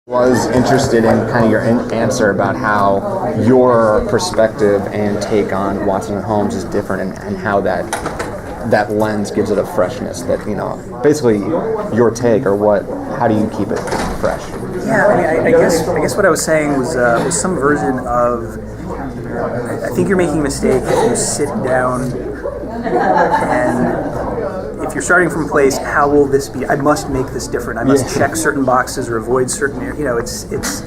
Was interested in kind of your answer about how your perspective and take on Watson and Holmes is different, and how that lens gives it a freshness that, basically your take, or how do you keep it fresh? Yeah, I guess what I was saying was some version of, I think you're making a mistake if you sit down and, if you're starting from a place, how will this be? I must make this different. I must check certain boxes or avoid certain. It's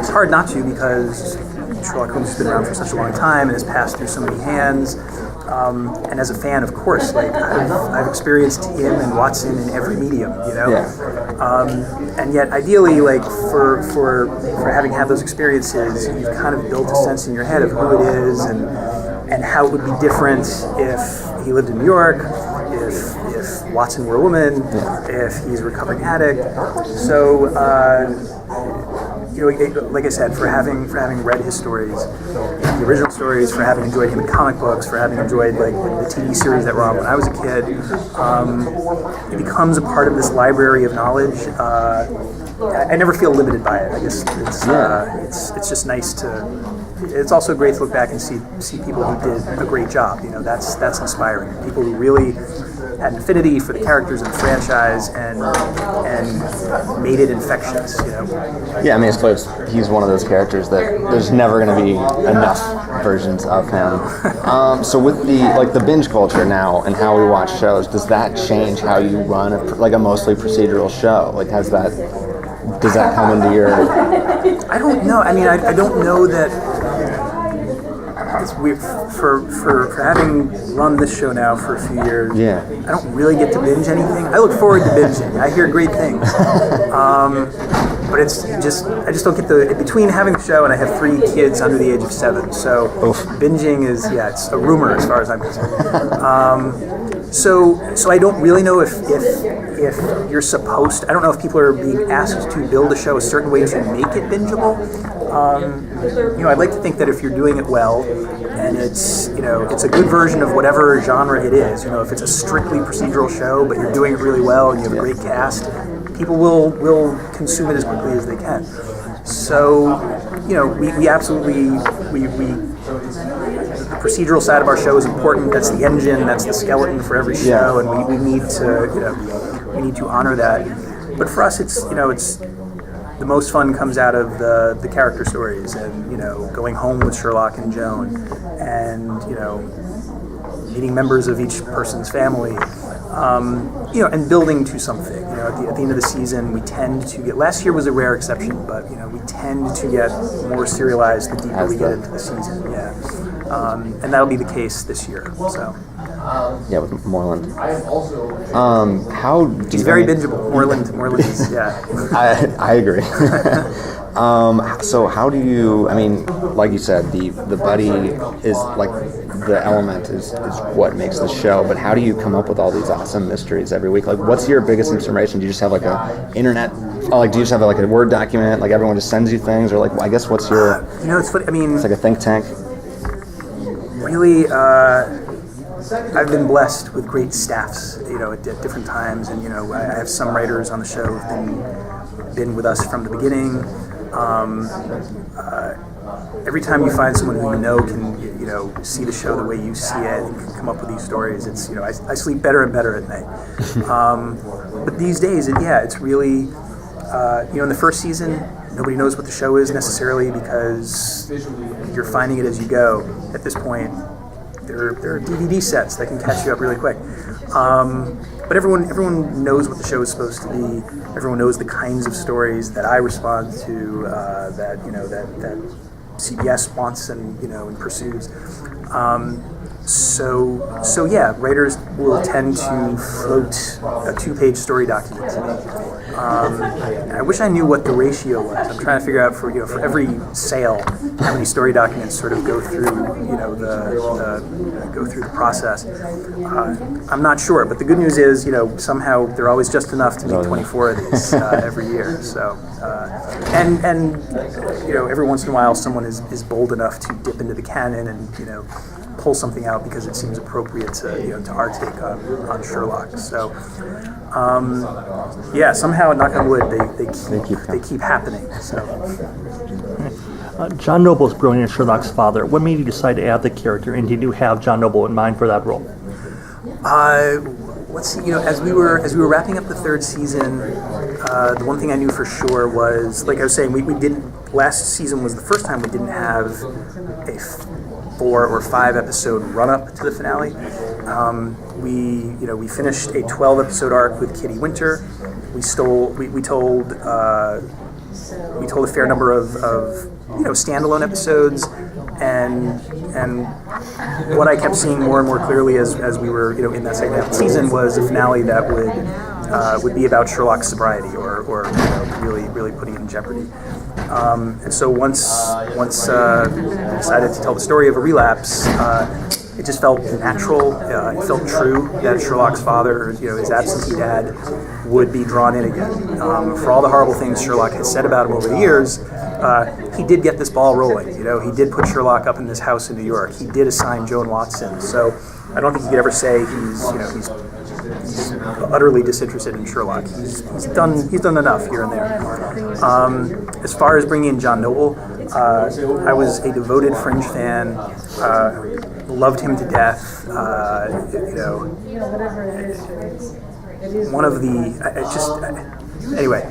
hard not to, because Sherlock Holmes has been around for such a long time and has passed through so many hands. And as a fan, of course, I've experienced him and Watson in every medium, and yet, ideally, for having had those experiences, you've kind of built a sense in your head of who it is and how it would be different if he lived in New York, if Watson were a woman, if he's a recovering addict. So, like I said, for having read his stories, the original stories, for having enjoyed him in comic books, for having enjoyed the TV series that were on when I was a kid, it becomes a part of this library of knowledge. I never feel limited by it. I guess it's just nice to. It's also great to look back and see people who did a great job. That's inspiring. People who really had an affinity for the characters and the franchise and made it infectious. Yeah, it's clear he's one of those characters that there's never going to be enough versions of him. So with the binge culture now and how we watch shows, does that change how you run a mostly procedural show? Does that come into your? I don't know. I don't know that. It's weird for having run this show now for a few years. Yeah. I don't really get to binge anything. I look forward to binging. I hear great things. But it's I just don't get between having the show and I have 3 kids under the age of 7. So binging is it's a rumor as far as I'm concerned. So I don't really know if you're supposed to, I don't know if people are being asked to build a show a certain way to make it bingeable. I'd like to think that if you're doing it well and it's a good version of whatever genre it is, if it's a strictly procedural show but you're doing it really well and you have a great cast, people will consume it as quickly as they can. So, we absolutely the procedural side of our show is important. That's the engine, that's the skeleton for every show, and we need to honor that. But for us, it's the most fun comes out of the character stories, and going home with Sherlock and Joan, and meeting members of each person's family, and building to something. At the end of the season, we tend to get. Last year was a rare exception, but we tend to get more serialized the deeper we get into the season. Yeah, and that'll be the case this year. So. Yeah, with Moreland. How do He's very bingeable. Moreland is, I agree. So how do you, like you said, the buddy is the element is what makes the show, but how do you come up with all these awesome mysteries every week? What's your biggest inspiration? Do you just have a internet, do you just have a Word document, everyone just sends you things, or I guess what's your, it's funny, it's like a think tank? Really, I've been blessed with great staffs, at different times, and I have some writers on the show who've been with us from the beginning. Every time you find someone who can see the show the way you see it and can come up with these stories, it's I sleep better and better at night. But these days, it's really in the first season, nobody knows what the show is necessarily because you're finding it as you go. At this point, there are DVD sets that can catch you up really quick. But everyone knows what the show is supposed to be. Everyone knows the kinds of stories that I respond to, that CBS wants and pursues. So writers will tend to float a 2-page story document to me. And I wish I knew what the ratio was. I'm trying to figure out for every sale how many story documents sort of go through the process. I'm not sure, but the good news is somehow they're always just enough to make 24 of these every year. So and every once in a while someone is bold enough to dip into the canon and pull something out because it seems appropriate to our take on Sherlock. So somehow, knock on wood, they keep happening. So. John Noble's brilliant as Sherlock's father. What made you decide to add the character, and did you have John Noble in mind for that role? Let's see. As we were wrapping up the third season, the one thing I knew for sure was, like I was saying, we didn't. Last season was the first time we didn't have a 4 or 5 episode run up to the finale. We finished a 12 episode arc with Kitty Winter. We told a fair number of standalone episodes, and what I kept seeing more and more clearly as we were in that second half of the season was a finale that would be about Sherlock's sobriety or really putting it in jeopardy. And so once I decided to tell the story of a relapse, it just felt natural. It felt true that Sherlock's father, his absentee dad, would be drawn in again. For all the horrible things Sherlock has said about him over the years, he did get this ball rolling. He did put Sherlock up in this house in New York. He did assign Joan Watson. So I don't think you could ever say he's utterly disinterested in Sherlock. He's done enough here and there. As far as bringing in John Noble, I was a devoted Fringe fan. Loved him to death. One of the anyway.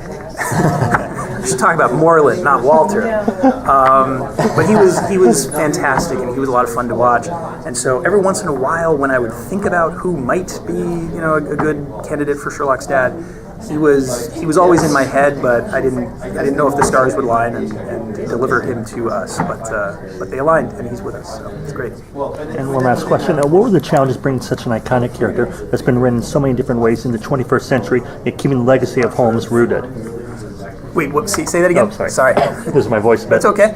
Just talk about Moreland, not Walter. But he was fantastic, and he was a lot of fun to watch. And so every once in a while, when I would think about who might be a good candidate for Sherlock's dad, he was always in my head, but I didn't know if the stars would align and deliver him to us. But they aligned, and he's with us, so it's great. And one last question: what were the challenges bringing such an iconic character that's been written in so many different ways in the 21st century, yet keeping the legacy of Holmes rooted? Wait, say that again? Oh, sorry. Losing my voice a bit. That's okay.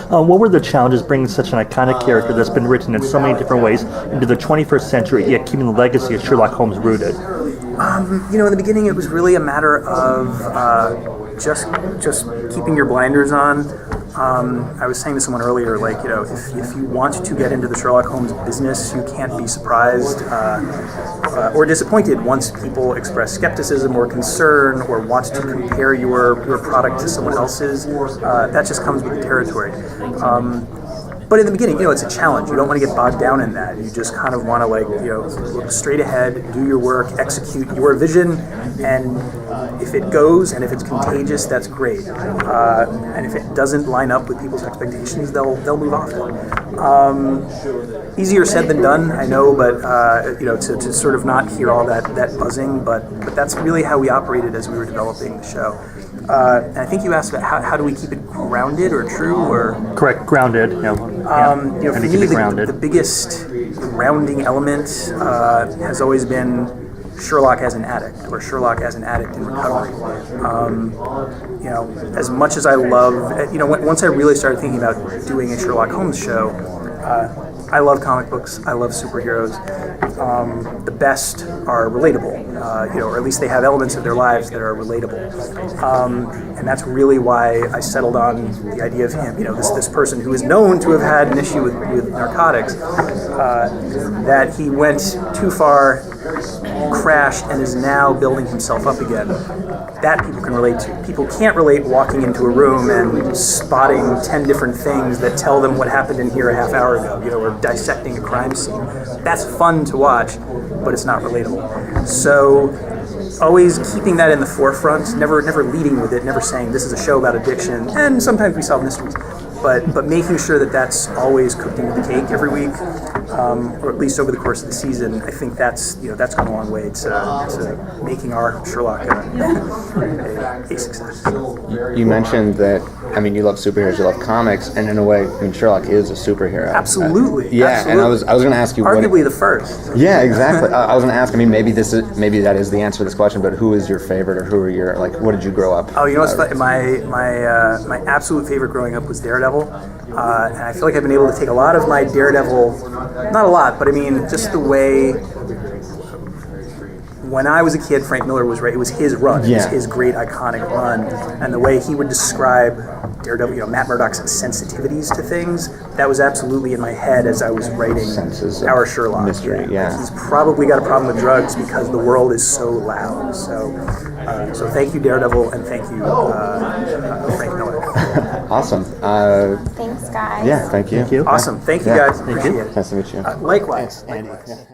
What were the challenges bringing such an iconic character that's been written in so many different ways into the 21st century, yet keeping the legacy of Sherlock Holmes rooted? In the beginning, it was really a matter of just keeping your blinders on. I was saying to someone earlier, if you want to get into the Sherlock Holmes business, you can't be surprised or disappointed once people express skepticism or concern or want to compare your product to someone else's. That just comes with the territory. But in the beginning, it's a challenge. You don't want to get bogged down in that. You just kind of want to look straight ahead, do your work, execute your vision, and if it goes and if it's contagious, that's great. And if it doesn't line up with people's expectations, they'll move off it. Easier said than done, I know, but to sort of not hear all that buzzing, but that's really how we operated as we were developing the show. And I think you asked about how do we keep it grounded or true or correct, grounded. For me, the biggest grounding element has always been Sherlock as an addict, or Sherlock as an addict in recovery. As much as I love, once I really started thinking about doing a Sherlock Holmes show, I love comic books. I love superheroes. The best are relatable, or at least they have elements of their lives that are relatable. And that's really why I settled on the idea of him. This person who is known to have had an issue with narcotics, that he went too far, crashed, and is now building himself up again. That people can relate to. People can't relate walking into a room and spotting 10 different things that tell them what happened in here a half hour ago, or dissecting a crime scene. That's fun to watch, but it's not relatable. So always keeping that in the forefront, never leading with it, never saying this is a show about addiction, and sometimes we solve mysteries, but making sure that that's always cooked into the cake every week, or at least over the course of the season. I think that's gone a long way to making our Sherlock a success. You mentioned that, you love superheroes, you love comics, and in a way, Sherlock is a superhero. Absolutely. Absolutely. And I was going to ask you, arguably the first. Yeah, exactly. I was going to ask. Maybe that is the answer to this question. But who is your favorite, or who are your what did you grow up? Oh, what's funny? My absolute favorite growing up was Daredevil, and I feel like I've been able to take a lot of my Daredevil, not a lot, but just the way when I was a kid, Frank Miller was right. It was his run. It was Yeah. his great iconic run, and the way he would describe Daredevil, Matt Murdock's sensitivities to things, that was absolutely in my head as I was writing Senses of our Sherlock. mystery, yeah. Like, he's probably got a problem with drugs because the world is so loud. So thank you, Daredevil, and thank you, Frank Miller. Awesome. Thanks, guys. Yeah, thank you. Thank you. Awesome. Thank you, Yeah. guys. Appreciate it. Nice to meet you. Likewise. Andy. Likewise.